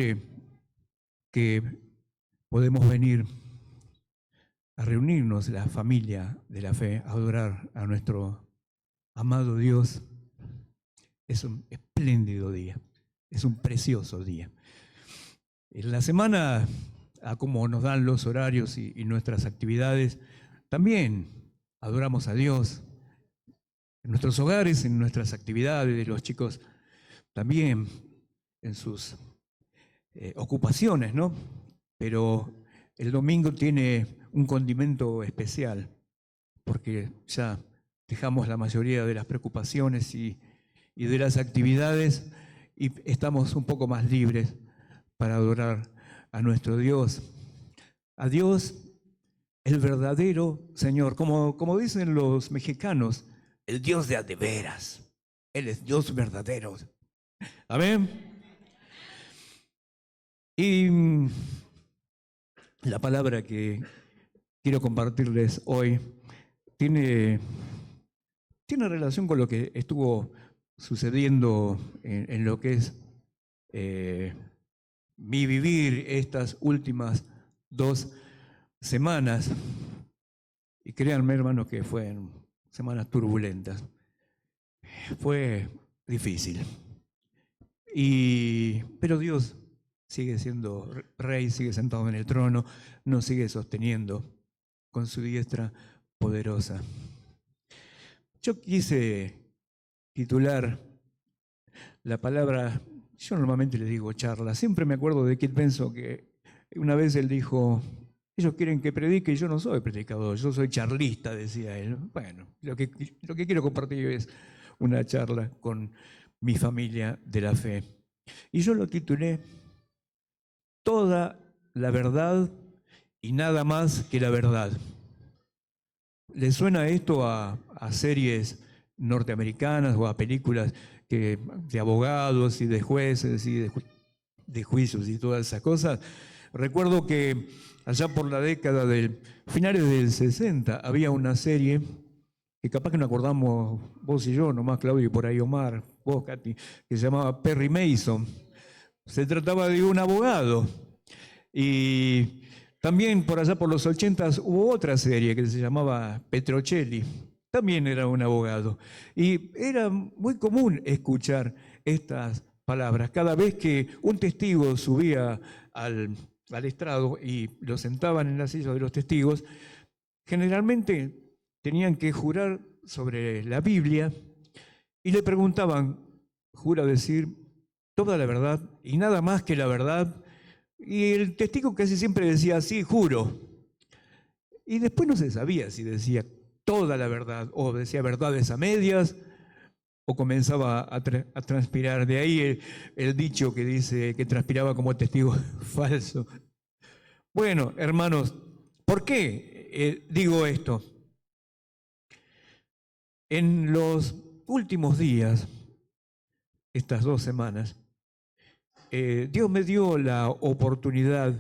siempre que podemos venir a reunirnos, la familia de la fe, a adorar a nuestro amado Dios, es un espléndido día, es un precioso día. En la semana, a como nos dan los horarios y nuestras actividades, también adoramos a Dios en nuestros hogares, en nuestras actividades, los chicos también en sus ocupaciones, ¿no? Pero el domingo tiene un condimento especial, porque ya dejamos la mayoría de las preocupaciones y de las actividades y estamos un poco más libres para adorar a nuestro Dios. A Dios, el verdadero Señor, como dicen los mexicanos, el Dios de a de veras. Él es Dios verdadero. Amén. Y la palabra que quiero compartirles hoy tiene relación con lo que estuvo sucediendo en lo que es mi vivir estas últimas 2 semanas. Y créanme, hermanos, que fueron semanas turbulentas. Fue difícil. Pero Dios sigue siendo rey, sigue sentado en el trono, nos sigue sosteniendo con su diestra poderosa. Yo quise titular la palabra, yo normalmente le digo charla, siempre me acuerdo de Kit Benson, que una vez él dijo, ellos quieren que predique y yo no soy predicador, yo soy charlista, decía él. Bueno, lo que quiero compartir es una charla con mi familia de la fe. Y yo lo titulé Toda la verdad y nada más que la verdad. ¿Le suena esto a series norteamericanas o a películas de abogados y de jueces y de juicios y todas esas cosas? Recuerdo que allá por la década de finales del 60 había una serie que capaz que nos acordamos vos y yo, nomás Claudio y por ahí Omar, vos Katy, que se llamaba Perry Mason. Se trataba de un abogado. Y también por allá por los 80 hubo otra serie que se llamaba Petrocelli. También era un abogado. Y era muy común escuchar estas palabras. Cada vez que un testigo subía al estrado y lo sentaban en la silla de los testigos, generalmente tenían que jurar sobre la Biblia y le preguntaban, ¿jura decir toda la verdad y nada más que la verdad? Y el testigo casi siempre decía, sí, juro. Y después no se sabía si decía toda la verdad o decía verdades a medias o comenzaba a transpirar. De ahí el dicho que dice que transpiraba como testigo falso. Bueno, hermanos, ¿por qué digo esto? En los últimos días, estas 2 semanas, Dios me dio la oportunidad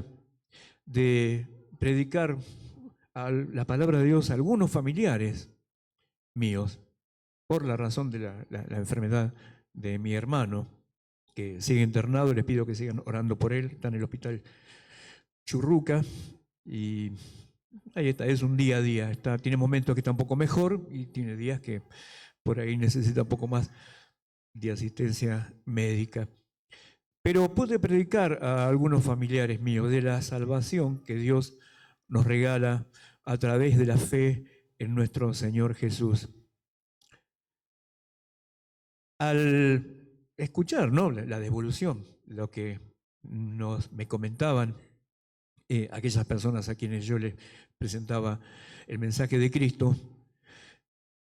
de predicar la palabra de Dios a algunos familiares míos por la razón de la enfermedad de mi hermano, que sigue internado. Les pido que sigan orando por él. Está en el hospital Churruca y ahí está, es un día a día. Tiene momentos que está un poco mejor y tiene días que por ahí necesita un poco más de asistencia médica. Pero pude predicar a algunos familiares míos de la salvación que Dios nos regala a través de la fe en nuestro Señor Jesús. Al escuchar, ¿no?, la devolución, lo que me comentaban aquellas personas a quienes yo les presentaba el mensaje de Cristo,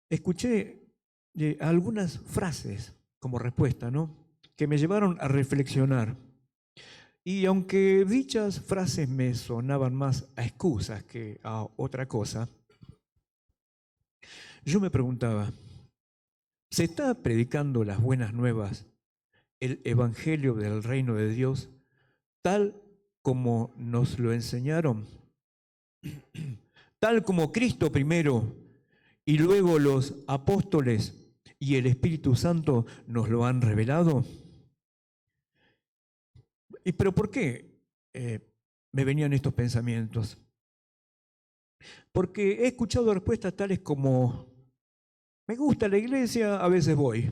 escuché algunas frases como respuesta, ¿no?, que me llevaron a reflexionar. Y aunque dichas frases me sonaban más a excusas que a otra cosa, yo me preguntaba, ¿se está predicando las buenas nuevas, el evangelio del reino de Dios, tal como nos lo enseñaron? Tal como Cristo primero y luego los apóstoles y el Espíritu Santo nos lo han revelado. pero por qué me venían estos pensamientos? Porque he escuchado respuestas tales como, me gusta la iglesia, a veces voy.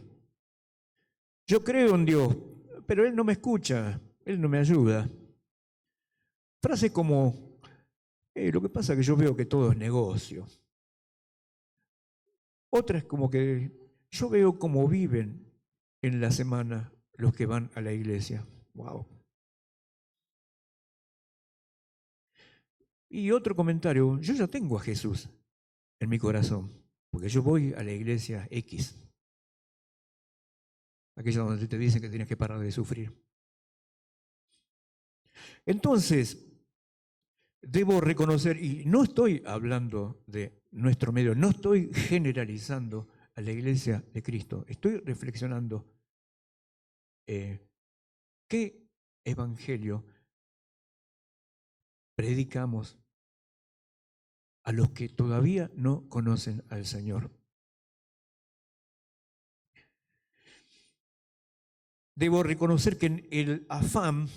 Yo creo en Dios, pero Él no me escucha, Él no me ayuda. Frases como, lo que pasa es que yo veo que todo es negocio. Otra es como que yo veo cómo viven en la semana los que van a la iglesia. Wow. Y otro comentario, yo ya tengo a Jesús en mi corazón, porque yo voy a la iglesia X, aquella donde te dicen que tienes que parar de sufrir. Entonces, debo reconocer, y no estoy hablando de nuestro medio, no estoy generalizando a la iglesia de Cristo, estoy reflexionando qué evangelio predicamos a los que todavía no conocen al Señor. Debo reconocer que en el afán,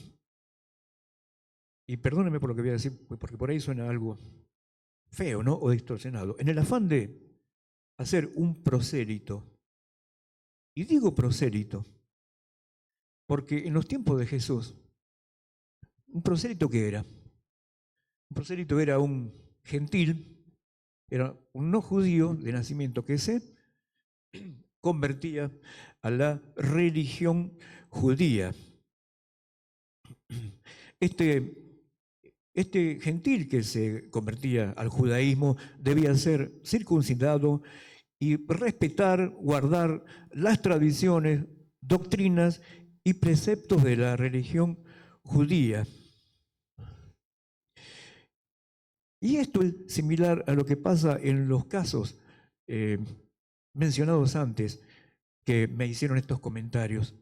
y perdónenme por lo que voy a decir, porque por ahí suena algo feo, ¿no? O distorsionado. En el afán de hacer un prosélito, y digo prosélito, porque en los tiempos de Jesús, ¿un prosélito qué era? Un prosélito era un gentil, era un no judío de nacimiento que se convertía a la religión judía. Este gentil que se convertía al judaísmo debía ser circuncidado y respetar, guardar las tradiciones, doctrinas y preceptos de la religión judía. Y esto es similar a lo que pasa en los casos mencionados antes que me hicieron estos comentarios.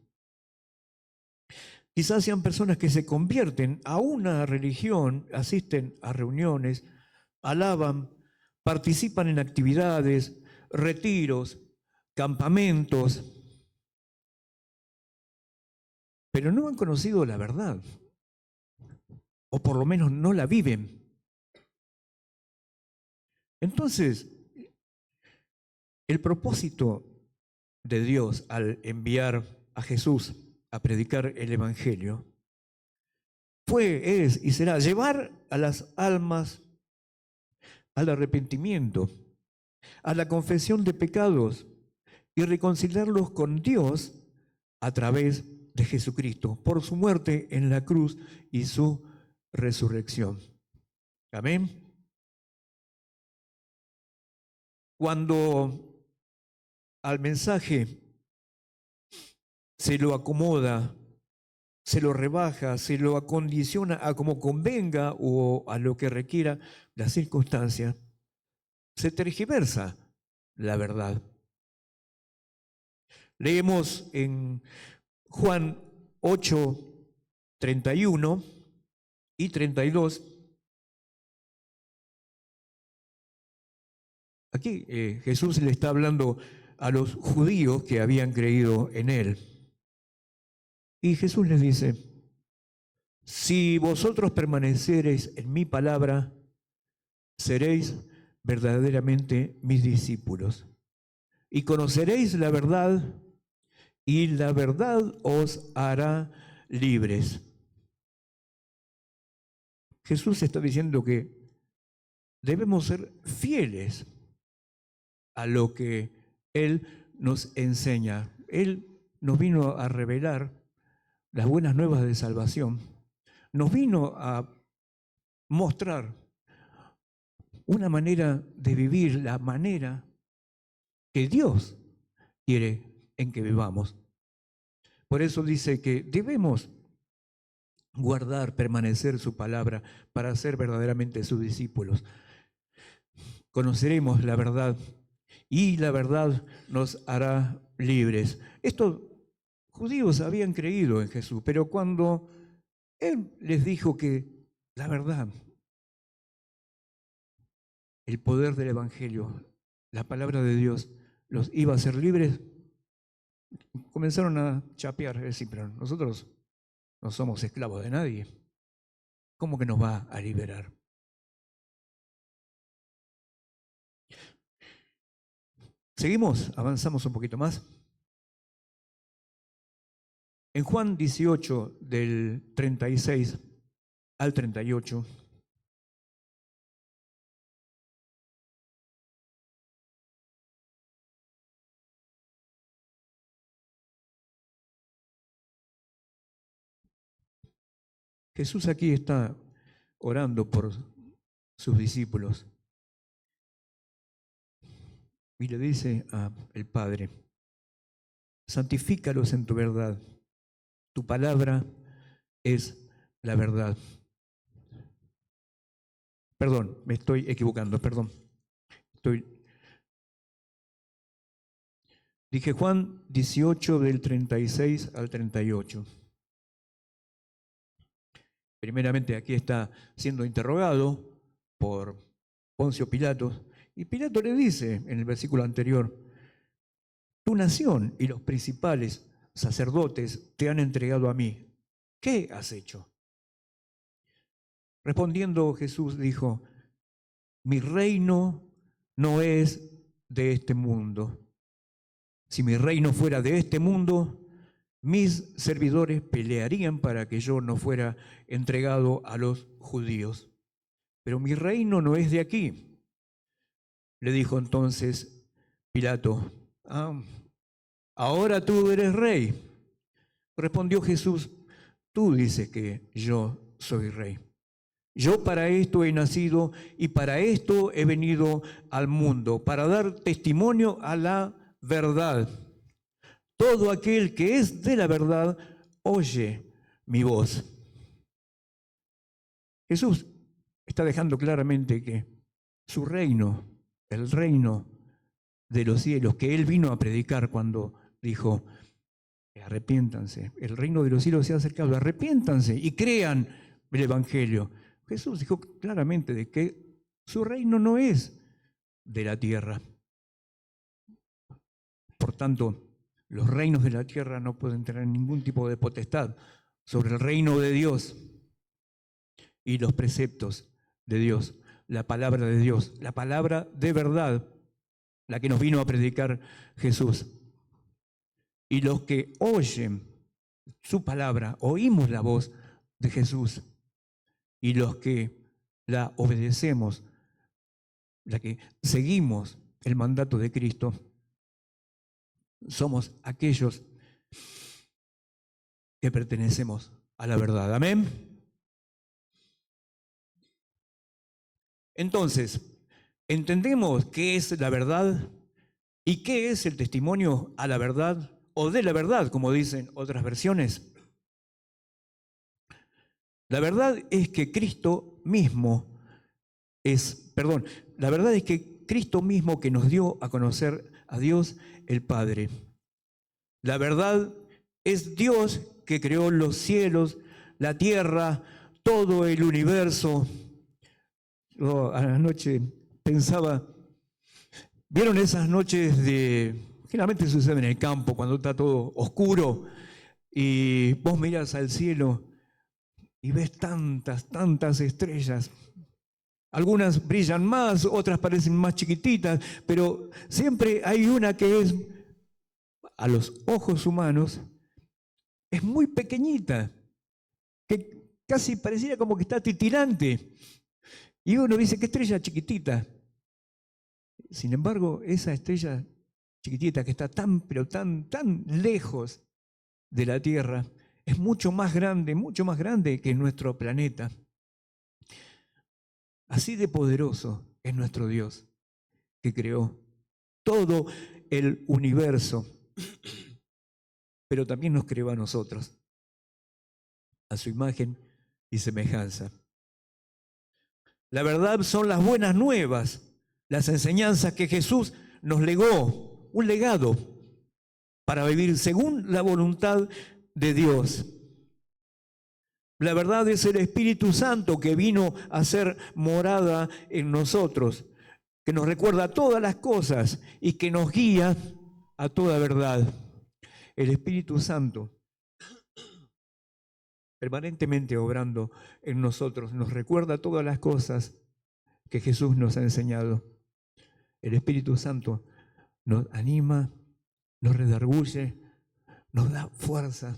Quizás sean personas que se convierten a una religión, asisten a reuniones, alaban, participan en actividades, retiros, campamentos, pero no han conocido la verdad, o por lo menos no la viven. Entonces, el propósito de Dios al enviar a Jesús a predicar el Evangelio fue, es y será llevar a las almas al arrepentimiento, a la confesión de pecados y reconciliarlos con Dios a través de Jesucristo, por su muerte en la cruz y su resurrección. Amén. Cuando al mensaje se lo acomoda, se lo rebaja, se lo acondiciona a como convenga o a lo que requiera la circunstancia, se tergiversa la verdad. Leemos en Juan 8, 31 y 32. Aquí Jesús le está hablando a los judíos que habían creído en él. Y Jesús les dice, si vosotros permanecereis en mi palabra, seréis verdaderamente mis discípulos. Y conoceréis la verdad, y la verdad os hará libres. Jesús está diciendo que debemos ser fieles a lo que Él nos enseña. Él nos vino a revelar las buenas nuevas de salvación. Nos vino a mostrar una manera de vivir, la manera que Dios quiere en que vivamos. Por eso dice que debemos guardar, permanecer su palabra para ser verdaderamente sus discípulos. Conoceremos la verdad y la verdad nos hará libres. Estos judíos habían creído en Jesús, pero cuando Él les dijo que la verdad, el poder del Evangelio, la palabra de Dios, los iba a hacer libres, comenzaron a chapear, es decir, pero nosotros no somos esclavos de nadie. ¿Cómo que nos va a liberar? ¿Seguimos? ¿Avanzamos un poquito más? En Juan 18, del 36 al 38, Jesús aquí está orando por sus discípulos y le dice al Padre: santifícalos en tu verdad, tu palabra es la verdad. Perdón, me estoy equivocando, perdón. Dije Juan 18 del 36 al 38. Primeramente aquí está siendo interrogado por Poncio Pilato, y Pilato le dice en el versículo anterior: tu nación y los principales sacerdotes te han entregado a mí. ¿Qué has hecho? Respondiendo Jesús dijo: mi reino no es de este mundo. Si mi reino fuera de este mundo, mis servidores pelearían para que yo no fuera entregado a los judíos. Pero mi reino no es de aquí. Le dijo entonces Pilato: ahora tú eres rey. Respondió Jesús: tú dices que yo soy rey. Yo para esto he nacido y para esto he venido al mundo, para dar testimonio a la verdad. Todo aquel que es de la verdad oye mi voz. Jesús está dejando claramente que su reino, el reino de los cielos, que Él vino a predicar cuando dijo: arrepiéntanse, el reino de los cielos se ha acercado, arrepiéntanse y crean el Evangelio. Jesús dijo claramente de que su reino no es de la tierra. Por tanto, los reinos de la tierra no pueden tener ningún tipo de potestad sobre el reino de Dios y los preceptos de Dios, la palabra de Dios, la palabra de verdad, la que nos vino a predicar Jesús. Y los que oyen su palabra, oímos la voz de Jesús, y los que la obedecemos, la que seguimos el mandato de Cristo, somos aquellos que pertenecemos a la verdad. Amén. Entonces, ¿entendemos qué es la verdad y qué es el testimonio a la verdad o de la verdad, como dicen otras versiones? La verdad es que Cristo mismo la verdad es que Cristo mismo que nos dio a conocer a Dios el Padre. La verdad es Dios que creó los cielos, la tierra, todo el universo. Yo anoche pensaba, ¿vieron esas noches generalmente sucede en el campo, cuando está todo oscuro y vos mirás al cielo y ves tantas estrellas? Algunas brillan más, otras parecen más chiquititas, pero siempre hay una que es, a los ojos humanos, es muy pequeñita, que casi pareciera como que está titilante. Y uno dice: qué estrella chiquitita. Sin embargo, esa estrella chiquitita que está pero tan lejos de la Tierra, es mucho más grande que nuestro planeta. Así de poderoso es nuestro Dios, que creó todo el universo, pero también nos creó a nosotros, a su imagen y semejanza. La verdad son las buenas nuevas, las enseñanzas que Jesús nos legó, un legado para vivir según la voluntad de Dios. La verdad es el Espíritu Santo que vino a ser morada en nosotros, que nos recuerda todas las cosas y que nos guía a toda verdad. El Espíritu Santo permanentemente obrando en nosotros, nos recuerda todas las cosas que Jesús nos ha enseñado. El Espíritu Santo nos anima, nos redarguye, nos da fuerza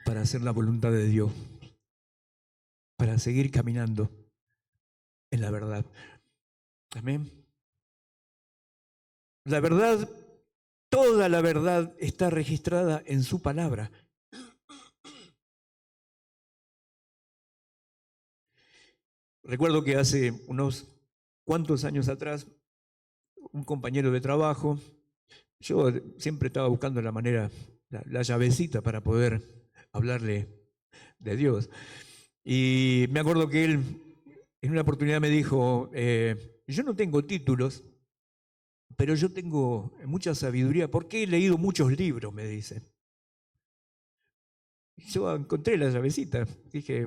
para hacer la voluntad de Dios, para seguir caminando en la verdad. Amén. La verdad, toda la verdad está registrada en su palabra. Recuerdo que hace unos cuantos años atrás, un compañero de trabajo, yo siempre estaba buscando la manera, la llavecita para poder hablarle de Dios. Y me acuerdo que él en una oportunidad me dijo, yo no tengo títulos, pero yo tengo mucha sabiduría porque he leído muchos libros, me dice. Yo encontré la llavecita, dije,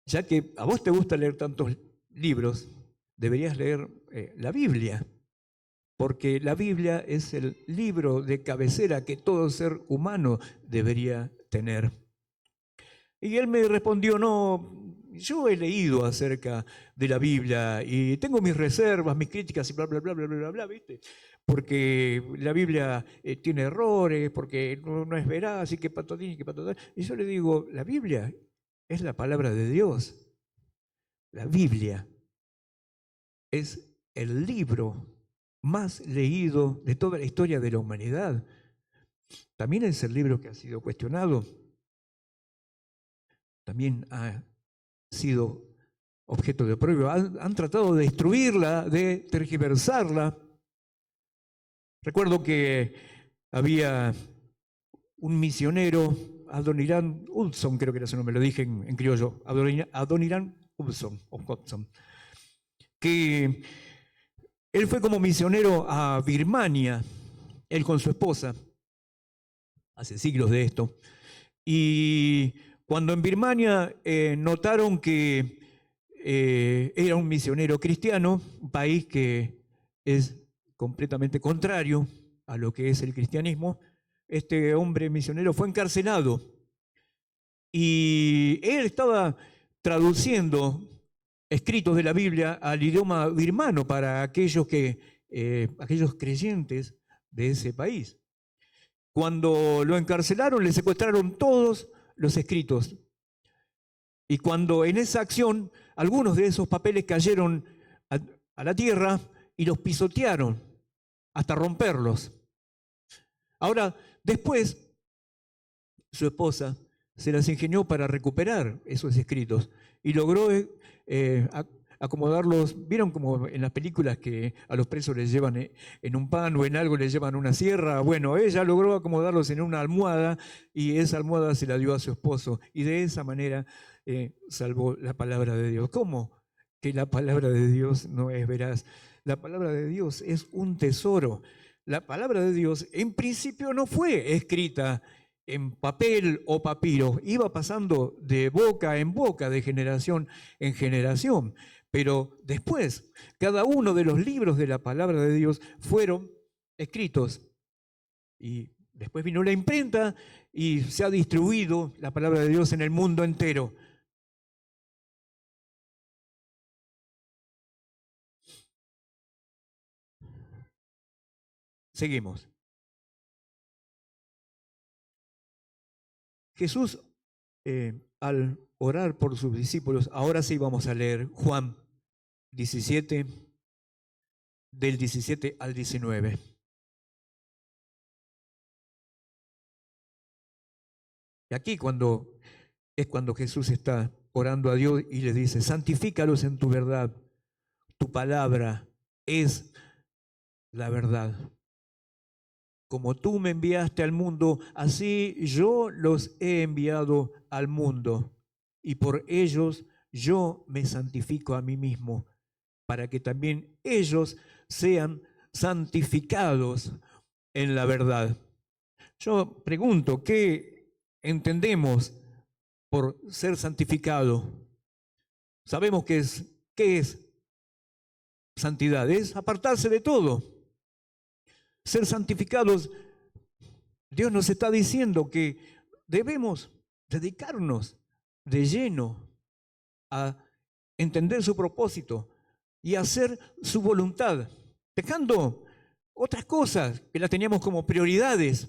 ya que a vos te gusta leer tantos libros, deberías leer la Biblia, porque la Biblia es el libro de cabecera que todo ser humano debería tener. Y él me respondió, no, yo he leído acerca de la Biblia y tengo mis reservas, mis críticas y bla, bla, bla, bla, bla, bla, ¿viste? Porque la Biblia tiene errores, porque no es veraz y que patatín y que patatán. Y yo le digo, la Biblia es la palabra de Dios. La Biblia es el libro más leído de toda la historia de la humanidad. También es el libro que ha sido cuestionado. También ha sido objeto de prueba. Han tratado de destruirla, de tergiversarla. Recuerdo que había un misionero, Adoniram Hudson, creo que era su nombre, lo dije en criollo, Adoniram Hudson, que él fue como misionero a Birmania, él con su esposa, hace siglos de esto, y cuando en Birmania notaron que era un misionero cristiano, un país que es completamente contrario a lo que es el cristianismo, este hombre misionero fue encarcelado y él estaba traduciendo escritos de la Biblia al idioma birmano para aquellos creyentes de ese país. Cuando lo encarcelaron, le secuestraron todos los escritos. Y cuando en esa acción, algunos de esos papeles cayeron a la tierra y los pisotearon hasta romperlos. Ahora, después, su esposa se las ingenió para recuperar esos escritos y logró acomodarlos. ¿Vieron como en las películas que a los presos les llevan en un pan o en algo les llevan una sierra? Bueno, ella logró acomodarlos en una almohada y esa almohada se la dio a su esposo y de esa manera salvó la palabra de Dios. ¿Cómo que la palabra de Dios no es veraz? La palabra de Dios es un tesoro. La palabra de Dios en principio no fue escrita en papel o papiro, iba pasando de boca en boca, de generación en generación. Pero después, cada uno de los libros de la palabra de Dios fueron escritos. Y después vino la imprenta y se ha distribuido la palabra de Dios en el mundo entero. Seguimos. Jesús, al orar por sus discípulos, ahora sí vamos a leer Juan 17, del 17 al 19. Y aquí es cuando Jesús está orando a Dios y le dice, santifícalos en tu verdad, tu palabra es la verdad. Como tú me enviaste al mundo, así yo los he enviado al mundo. Y por ellos yo me santifico a mí mismo, para que también ellos sean santificados en la verdad. Yo pregunto, ¿qué entendemos por ser santificado? Sabemos ¿qué es santidad? Es apartarse de todo. Ser santificados Dios nos está diciendo que debemos dedicarnos de lleno a entender su propósito y hacer su voluntad, dejando otras cosas que las teníamos como prioridades.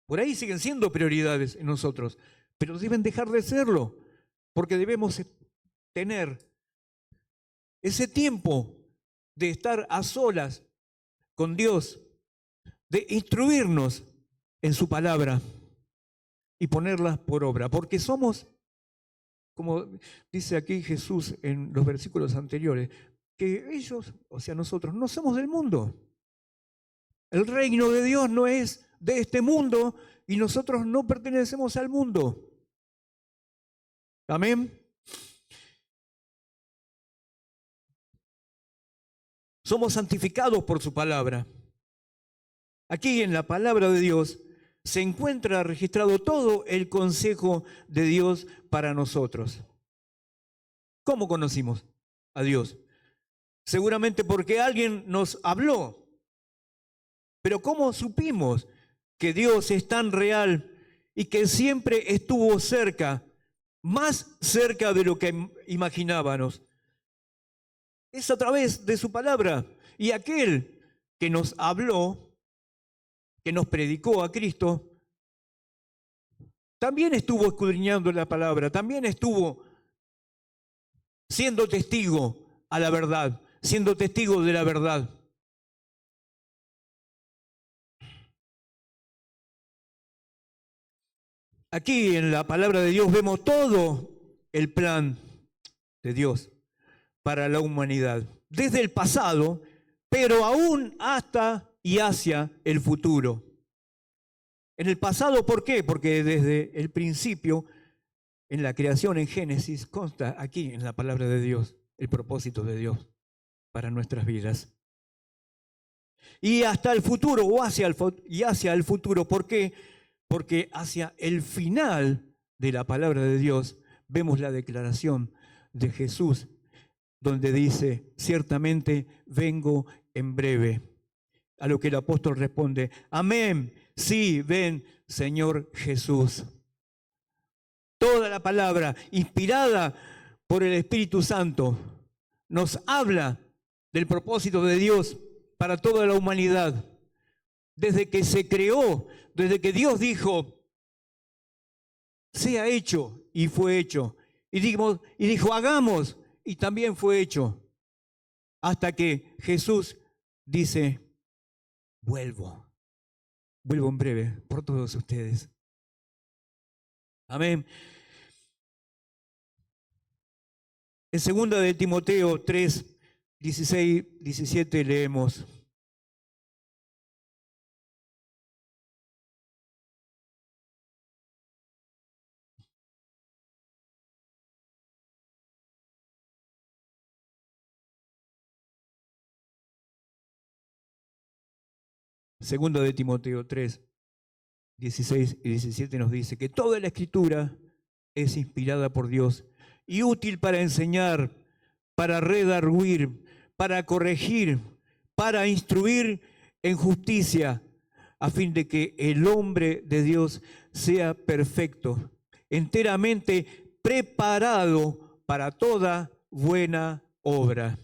Por ahí siguen siendo prioridades en nosotros, pero deben dejar de serlo, porque debemos tener ese tiempo de estar a solas con Dios, de instruirnos en su palabra y ponerlas por obra, porque somos, como dice aquí Jesús en los versículos anteriores, que ellos, o sea, nosotros, no somos del mundo. El reino de Dios no es de este mundo y nosotros no pertenecemos al mundo. Amén. Somos santificados por su palabra. Aquí en la palabra de Dios se encuentra registrado todo el consejo de Dios para nosotros. ¿Cómo conocimos a Dios? Seguramente porque alguien nos habló. Pero ¿cómo supimos que Dios es tan real y que siempre estuvo cerca, más cerca de lo que imaginábamos? Es a través de su palabra. Y aquel que nos habló, que nos predicó a Cristo, también estuvo escudriñando la palabra, también estuvo siendo testigo a la verdad, siendo testigo de la verdad. Aquí en la palabra de Dios vemos todo el plan de Dios para la humanidad, desde el pasado, pero aún hasta y hacia el futuro. En el pasado, ¿por qué? Porque desde el principio, en la creación, en Génesis, consta aquí en la palabra de Dios el propósito de Dios para nuestras vidas. Y hasta el futuro, o hacia el futuro, ¿por qué? Porque hacia el final de la palabra de Dios vemos la declaración de Jesús, donde dice, ciertamente vengo en breve. A lo que el apóstol responde, amén, sí, ven, Señor Jesús. Toda la palabra, inspirada por el Espíritu Santo, nos habla del propósito de Dios para toda la humanidad. Desde que se creó, desde que Dios dijo, sea hecho, y fue hecho. Y dijo, hagamos, y también fue hecho. Hasta que Jesús dice, vuelvo en breve por todos ustedes. Amén. En 2 de Timoteo 3, 16, 17 leemos. Segunda de Timoteo 3, 16 y 17 nos dice que toda la escritura es inspirada por Dios y útil para enseñar, para redarguir, para corregir, para instruir en justicia, a fin de que el hombre de Dios sea perfecto, enteramente preparado para toda buena obra.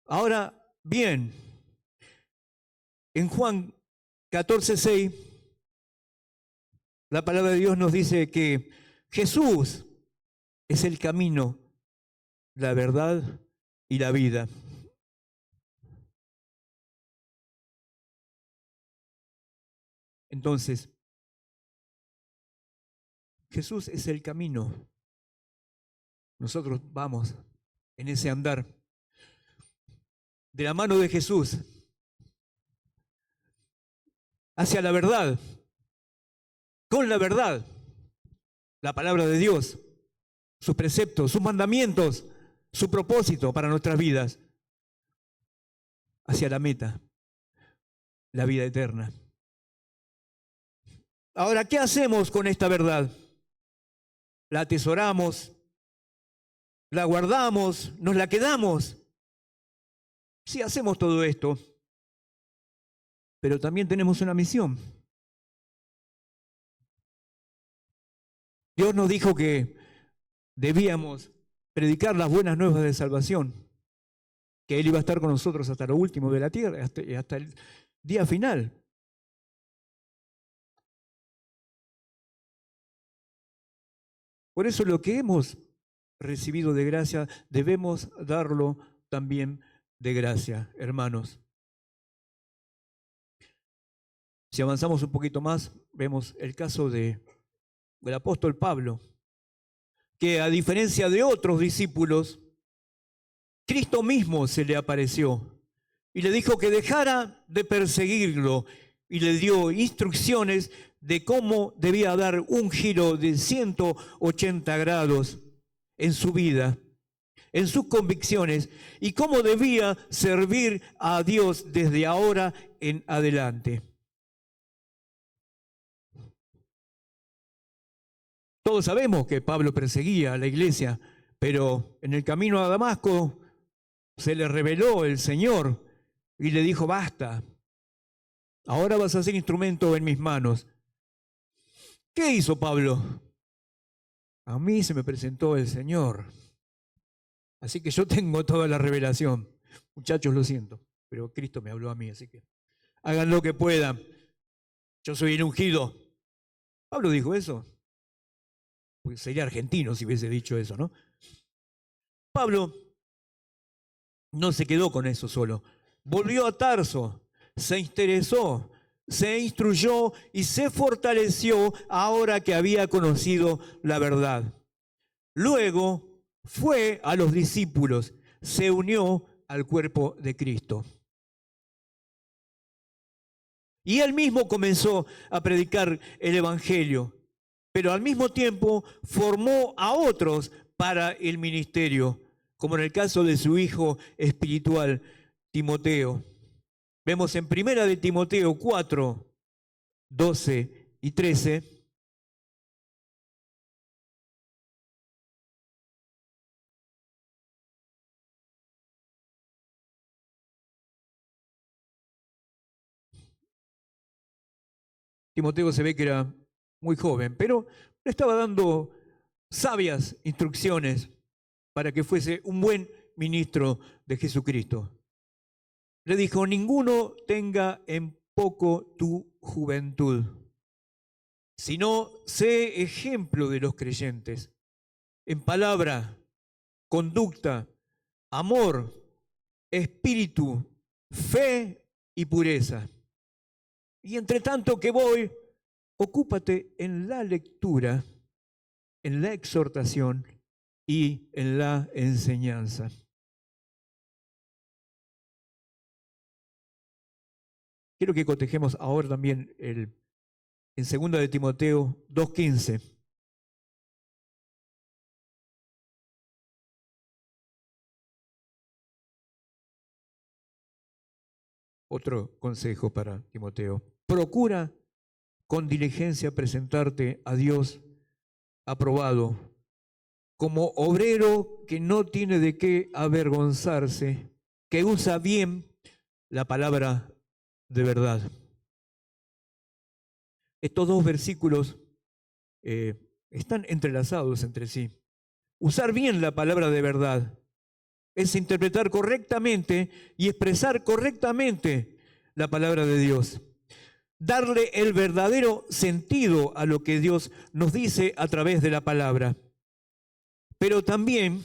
Ahora bien, en Juan 14:6, la palabra de Dios nos dice que Jesús es el camino, la verdad y la vida. Entonces, Jesús es el camino. Nosotros vamos en ese andar de la mano de Jesús hacia la verdad, con la verdad, la palabra de Dios, sus preceptos, sus mandamientos, su propósito para nuestras vidas, hacia la meta, la vida eterna. Ahora, ¿qué hacemos con esta verdad? ¿La atesoramos? ¿La guardamos? ¿Nos la quedamos? Si hacemos todo esto, pero también tenemos una misión. Dios nos dijo que debíamos predicar las buenas nuevas de salvación, que Él iba a estar con nosotros hasta lo último de la tierra, hasta el día final. Por eso lo que hemos recibido de gracia, debemos darlo también de gracia, hermanos. Si avanzamos un poquito más, vemos el caso del apóstol Pablo, que a diferencia de otros discípulos, Cristo mismo se le apareció y le dijo que dejara de perseguirlo y le dio instrucciones de cómo debía dar un giro de 180 grados en su vida, en sus convicciones y cómo debía servir a Dios desde ahora en adelante. Todos sabemos que Pablo perseguía a la iglesia, pero en el camino a Damasco se le reveló el Señor y le dijo: basta, ahora vas a ser instrumento en mis manos. ¿Qué hizo Pablo? A mí se me presentó el Señor, así que yo tengo toda la revelación. Muchachos, lo siento, pero Cristo me habló a mí, así que hagan lo que puedan. Yo soy el ungido. Pablo dijo eso. Pues sería argentino si hubiese dicho eso, ¿no? Pablo no se quedó con eso solo. Volvió a Tarso, se interesó, se instruyó y se fortaleció ahora que había conocido la verdad. Luego fue a los discípulos, se unió al cuerpo de Cristo. Y él mismo comenzó a predicar el Evangelio, pero al mismo tiempo formó a otros para el ministerio, como en el caso de su hijo espiritual, Timoteo. Vemos en 1 de Timoteo 4, 12 y 13. Timoteo se ve que era muy joven, pero le estaba dando sabias instrucciones para que fuese un buen ministro de Jesucristo. Le dijo: ninguno tenga en poco tu juventud, sino sé ejemplo de los creyentes, en palabra, conducta, amor, espíritu, fe y pureza. Y entre tanto que voy, ocúpate en la lectura, en la exhortación y en la enseñanza. Quiero que cotejemos ahora también en 2 de Timoteo 2:15. Otro consejo para Timoteo: procura con diligencia presentarte a Dios aprobado, como obrero que no tiene de qué avergonzarse, que usa bien la palabra de verdad. Estos dos versículos están entrelazados entre sí. Usar bien la palabra de verdad es interpretar correctamente y expresar correctamente la palabra de Dios. Darle el verdadero sentido a lo que Dios nos dice a través de la palabra. Pero también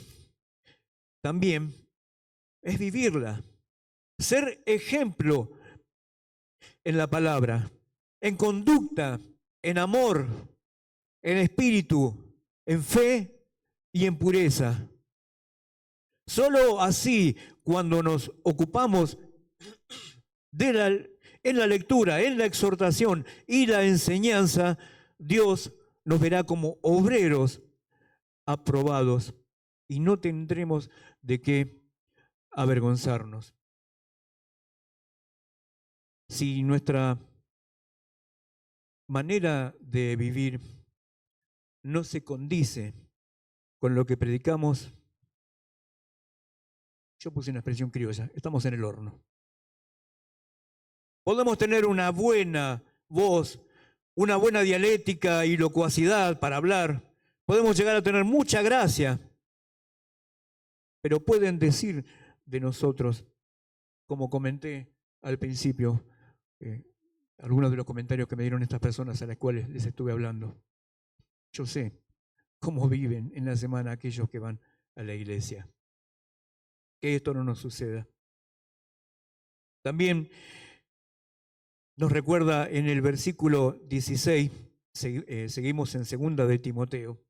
es vivirla. Ser ejemplo en la palabra, en conducta, en amor, en espíritu, en fe y en pureza. Solo así, cuando nos ocupamos en la lectura, en la exhortación y la enseñanza, Dios nos verá como obreros aprobados y no tendremos de qué avergonzarnos. Si nuestra manera de vivir no se condice con lo que predicamos, yo puse una expresión criolla, estamos en el horno. Podemos tener una buena voz, una buena dialéctica y locuacidad para hablar. Podemos llegar a tener mucha gracia, pero pueden decir de nosotros, como comenté al principio, algunos de los comentarios que me dieron estas personas a las cuales les estuve hablando. Yo sé cómo viven en la semana aquellos que van a la iglesia. Que esto no nos suceda. También nos recuerda en el versículo 16, seguimos en 2 de Timoteo,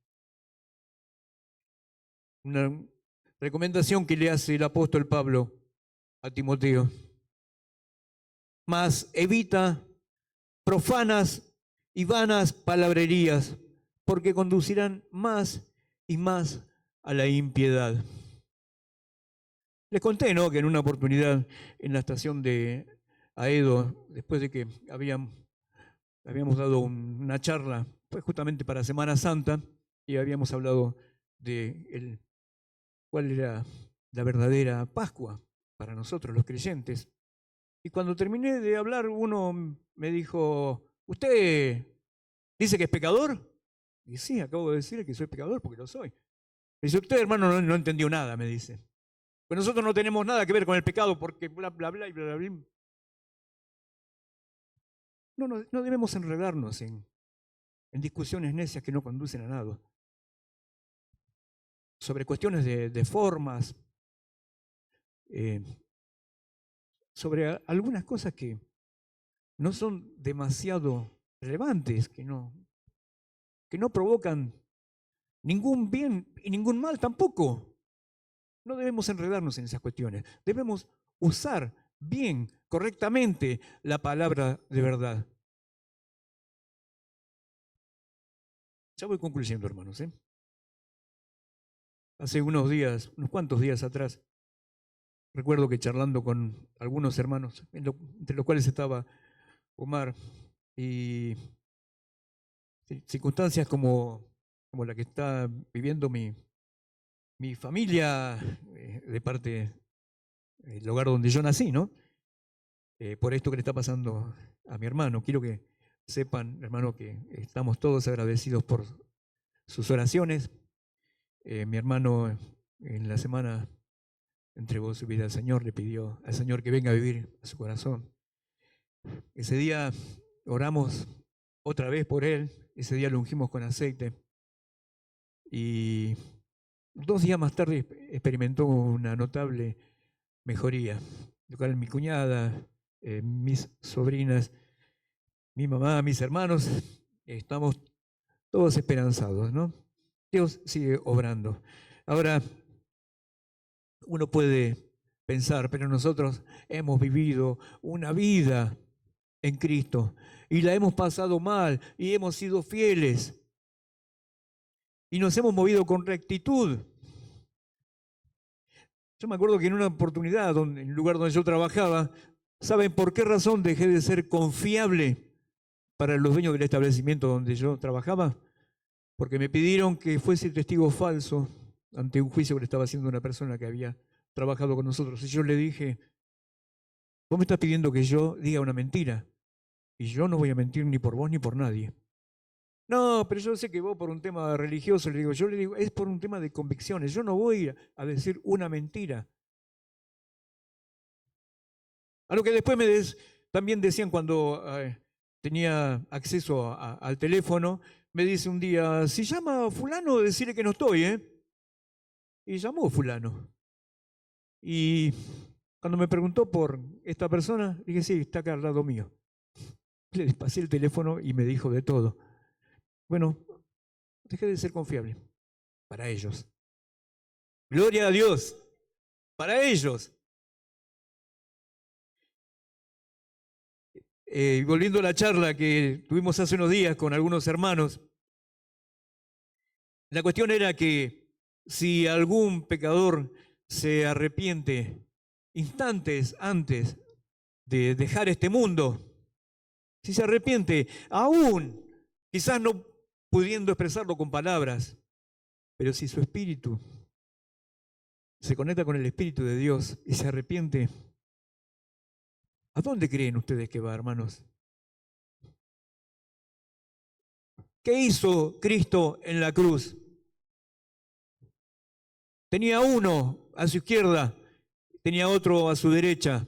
una recomendación que le hace el apóstol Pablo a Timoteo. Mas evita profanas y vanas palabrerías, porque conducirán más y más a la impiedad. Les conté, ¿no?, que en una oportunidad en la estación de Aedo, después de que habíamos dado una charla, fue justamente para Semana Santa, y habíamos hablado de cuál era la verdadera Pascua para nosotros los creyentes. Y cuando terminé de hablar, uno me dijo, ¿usted dice que es pecador? Y sí, acabo de decir que soy pecador porque lo soy. Dice, usted, hermano, no entendió nada, me dice. Pues nosotros no tenemos nada que ver con el pecado porque bla, bla, bla, y bla, bla, bla. No debemos enredarnos en discusiones necias que no conducen a nada. Sobre cuestiones de formas, sobre algunas cosas que no son demasiado relevantes, que no provocan ningún bien y ningún mal tampoco. No debemos enredarnos en esas cuestiones. Debemos usar bien, correctamente, la palabra de verdad. Ya voy concluyendo, hermanos. Hace unos cuantos días atrás, recuerdo que charlando con algunos hermanos, entre los cuales estaba Omar, y circunstancias como la que está viviendo mi familia, de parte del hogar donde yo nací, ¿no? Por esto que le está pasando a mi hermano. Quiero que sepan, hermano, que estamos todos agradecidos por sus oraciones. Mi hermano en la semana entregó su vida al Señor, le pidió al Señor que venga a vivir a su corazón. Ese día oramos otra vez por él, ese día lo ungimos con aceite y 2 días más tarde experimentó una notable mejoría, lo cual mi cuñada, mis sobrinas, mi mamá, mis hermanos, estamos todos esperanzados, ¿no? Dios sigue obrando. Ahora, uno puede pensar, pero nosotros hemos vivido una vida en Cristo y la hemos pasado mal y hemos sido fieles y nos hemos movido con rectitud. Yo me acuerdo que en una oportunidad, en el lugar donde yo trabajaba, ¿saben por qué razón dejé de ser confiable para los dueños del establecimiento donde yo trabajaba? Porque me pidieron que fuese testigo falso ante un juicio que le estaba haciendo una persona que había trabajado con nosotros. Y yo le dije, vos me estás pidiendo que yo diga una mentira, y yo no voy a mentir ni por vos ni por nadie. No, pero yo sé que vos por un tema religioso, yo le digo, es por un tema de convicciones, yo no voy a decir una mentira. A lo que después también decían cuando tenía acceso al teléfono, me dice un día, si llama fulano, decirle que no estoy, ¿eh? Y llamó fulano. Y cuando me preguntó por esta persona, dije, sí, está acá al lado mío. Le pasé el teléfono y me dijo de todo. Bueno, dejé de ser confiable para ellos. Gloria a Dios, para ellos. Volviendo a la charla que tuvimos hace unos días con algunos hermanos, la cuestión era que si algún pecador se arrepiente instantes antes de dejar este mundo, si se arrepiente, aún quizás no pudiendo expresarlo con palabras, pero si su espíritu se conecta con el Espíritu de Dios y se arrepiente, ¿A dónde creen ustedes que va, hermanos? ¿Qué hizo Cristo en la cruz? Tenía uno a su izquierda, tenía otro a su derecha.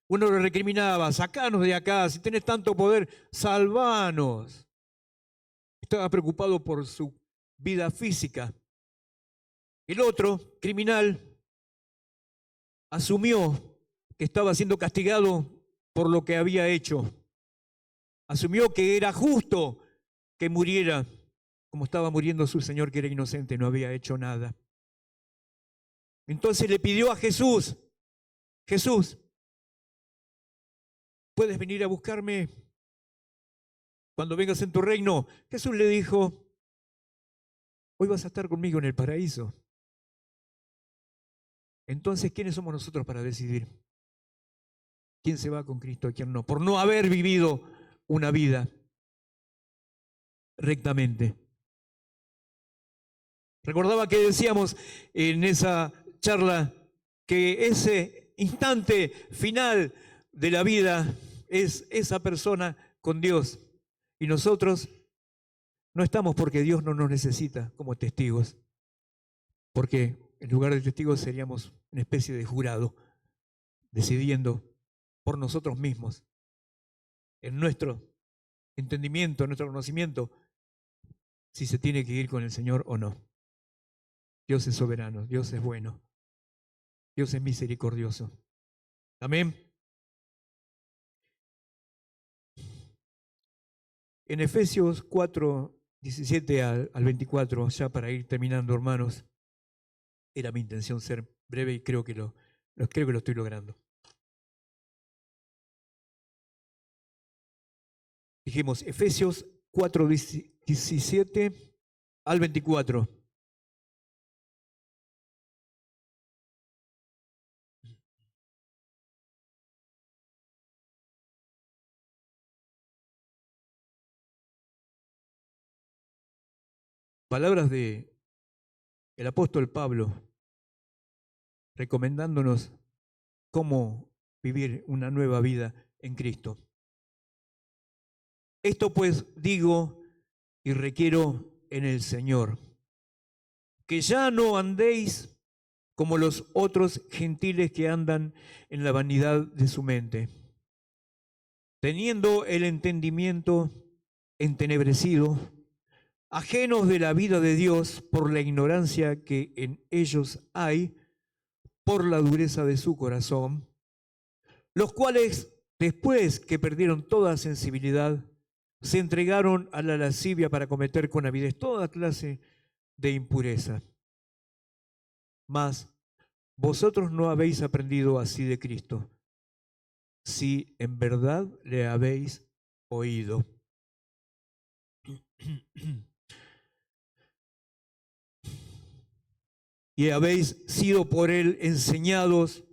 Uno lo recriminaba: sacanos de acá, si tenés tanto poder, salvanos. Estaba preocupado por su vida física. El otro, criminal, asumió que estaba siendo castigado por lo que había hecho. Asumió que era justo que muriera como estaba muriendo su Señor, que era inocente, no había hecho nada. Entonces le pidió a Jesús: Jesús, ¿puedes venir a buscarme cuando vengas en tu reino? Jesús le dijo: hoy vas a estar conmigo en el paraíso. Entonces, ¿quiénes somos nosotros para decidir quién se va con Cristo y quién no? Por no haber vivido una vida rectamente. Recordaba que decíamos en esa charla que ese instante final de la vida es esa persona con Dios. Y nosotros no estamos porque Dios no nos necesita como testigos, porque en lugar de testigos seríamos una especie de jurado, decidiendo por nosotros mismos, en nuestro entendimiento, en nuestro conocimiento, si se tiene que ir con el Señor o no. Dios es soberano, Dios es bueno, Dios es misericordioso. Amén. En Efesios 4, 17 al 24, ya para ir terminando, hermanos, era mi intención ser breve y creo que lo estoy logrando. Dijimos Efesios 4, 17 al 24. Palabras de el apóstol Pablo recomendándonos cómo vivir una nueva vida en Cristo. Esto pues digo y requiero en el Señor, que ya no andéis como los otros gentiles que andan en la vanidad de su mente, teniendo el entendimiento entenebrecido, ajenos de la vida de Dios por la ignorancia que en ellos hay, por la dureza de su corazón, los cuales, después que perdieron toda sensibilidad, se entregaron a la lascivia para cometer con avidez toda clase de impureza. Mas vosotros no habéis aprendido así de Cristo, si en verdad le habéis oído. Y habéis sido por él enseñados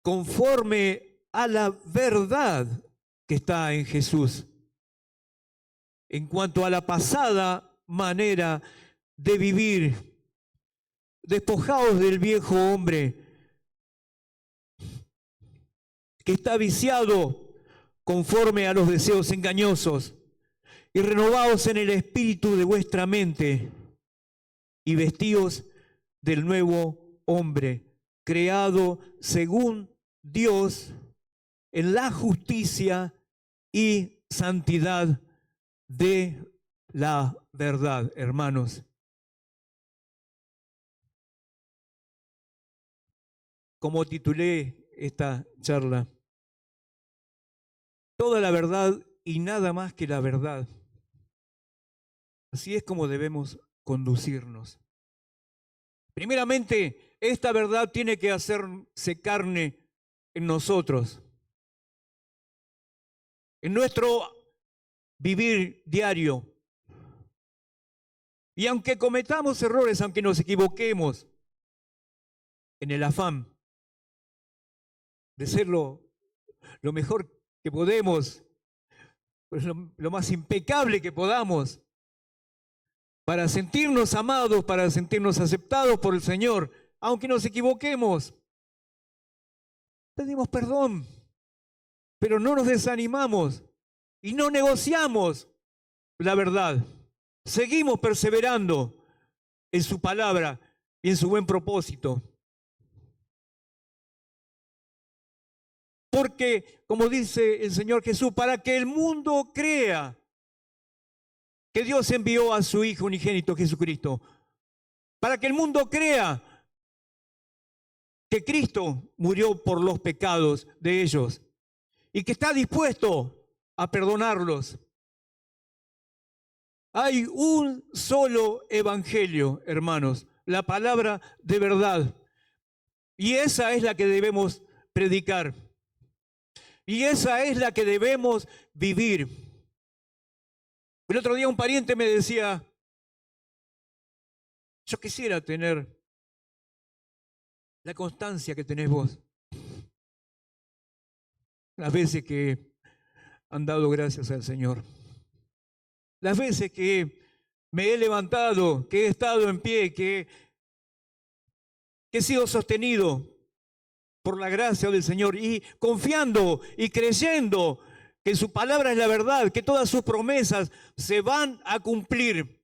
conforme a la verdad que está en Jesús, en cuanto a la pasada manera de vivir, despojados del viejo hombre que está viciado conforme a los deseos engañosos, y renovaos en el espíritu de vuestra mente, y vestíos del nuevo hombre, creado según Dios en la justicia y santidad de la verdad, hermanos. Como titulé esta charla, toda la verdad y nada más que la verdad. Así es como debemos conducirnos. Primeramente, esta verdad tiene que hacerse carne en nosotros, en nuestro vivir diario. Y aunque cometamos errores, aunque nos equivoquemos, en el afán de ser lo mejor que podemos, pues lo más impecable que podamos, para sentirnos amados, para sentirnos aceptados por el Señor, aunque nos equivoquemos, pedimos perdón Pero no nos desanimamos y no negociamos la verdad. Seguimos perseverando en su palabra y en su buen propósito. Porque, como dice el Señor Jesús, para que el mundo crea que Dios envió a su Hijo unigénito Jesucristo, para que el mundo crea que Cristo murió por los pecados de ellos y que está dispuesto a perdonarlos. Hay un solo evangelio, hermanos, la palabra de verdad. Y esa es la que debemos predicar. Y esa es la que debemos vivir. El otro día un pariente me decía, yo quisiera tener la constancia que tenés vos. Las veces que han dado gracias al Señor. Las veces que me he levantado, que he estado en pie, que he sido sostenido por la gracia del Señor y confiando y creyendo que su palabra es la verdad, que todas sus promesas se van a cumplir.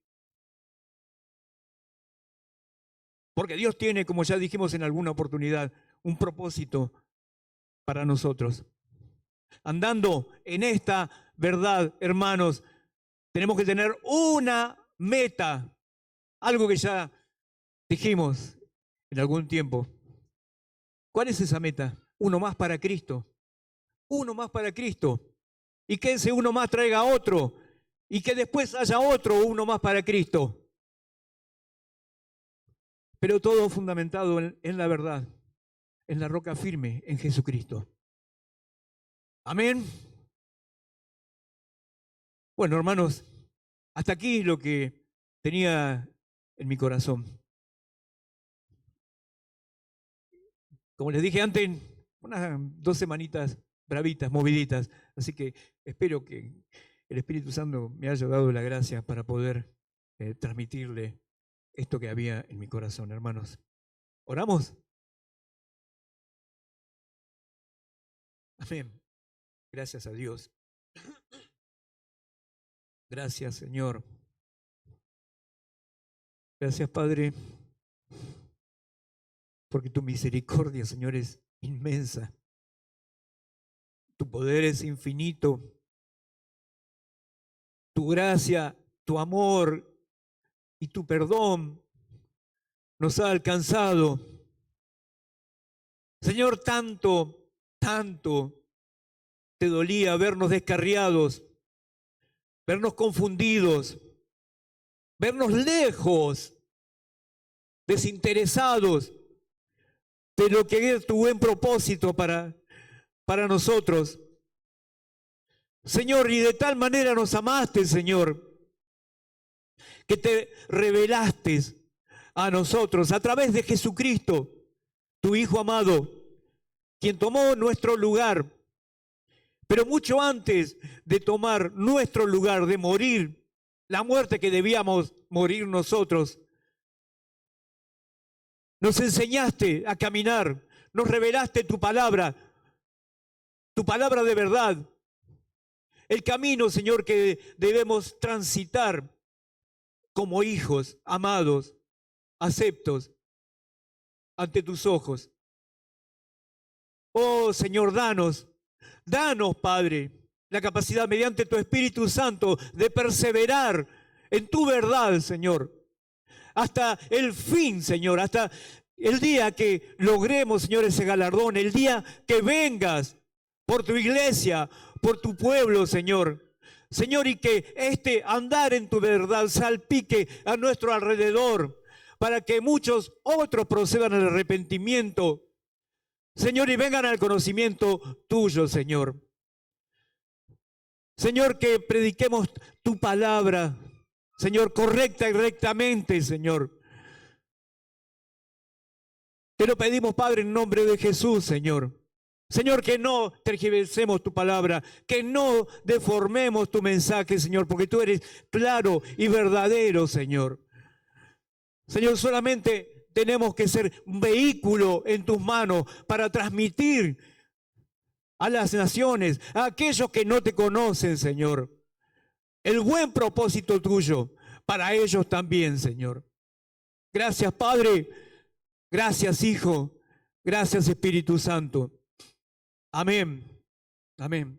Porque Dios tiene, como ya dijimos en alguna oportunidad, un propósito para nosotros. Andando en esta verdad, hermanos, tenemos que tener una meta, algo que ya dijimos en algún tiempo. ¿Cuál es esa meta? Uno más para Cristo. Uno más para Cristo. Y que ese uno más traiga otro. Y que después haya otro uno más para Cristo. Pero todo fundamentado en la verdad, en la roca firme, en Jesucristo. Amén. Bueno, hermanos, hasta aquí lo que tenía en mi corazón. Como les dije antes, unas 2 semanitas bravitas, moviditas. Así que espero que el Espíritu Santo me haya dado la gracia para poder transmitirle esto que había en mi corazón, hermanos. ¿Oramos? Amén. Gracias a Dios. Gracias, Señor. Gracias, Padre, porque tu misericordia, Señor, es inmensa. Tu poder es infinito. Tu gracia, tu amor y tu perdón nos ha alcanzado. Señor, tanto te dolía vernos descarriados, vernos confundidos, vernos lejos, desinteresados de lo que es tu buen propósito para nosotros. Señor, y de tal manera nos amaste, Señor, que te revelaste a nosotros a través de Jesucristo, tu Hijo amado, quien tomó nuestro lugar. Pero mucho antes de tomar nuestro lugar, de morir, la muerte que debíamos morir nosotros, nos enseñaste a caminar, nos revelaste tu palabra de verdad, el camino, Señor, que debemos transitar como hijos amados, aceptos ante tus ojos. Oh, Señor, danos, Padre, la capacidad mediante tu Espíritu Santo de perseverar en tu verdad, Señor, hasta el fin, Señor, hasta el día que logremos, Señor, ese galardón, el día que vengas por tu iglesia, por tu pueblo, Señor. Señor, y que este andar en tu verdad salpique a nuestro alrededor, para que muchos otros procedan al arrepentimiento, Señor, y vengan al conocimiento tuyo, Señor. Señor, que prediquemos tu palabra, Señor, correcta y rectamente, Señor. Te lo pedimos, Padre, en nombre de Jesús, Señor. Señor, que no tergiversemos tu palabra, que no deformemos tu mensaje, Señor, porque tú eres claro y verdadero, Señor. Señor, solamente tenemos que ser un vehículo en tus manos para transmitir a las naciones, a aquellos que no te conocen, Señor. El buen propósito tuyo para ellos también, Señor. Gracias, Padre. Gracias, Hijo. Gracias, Espíritu Santo. Amén. Amén.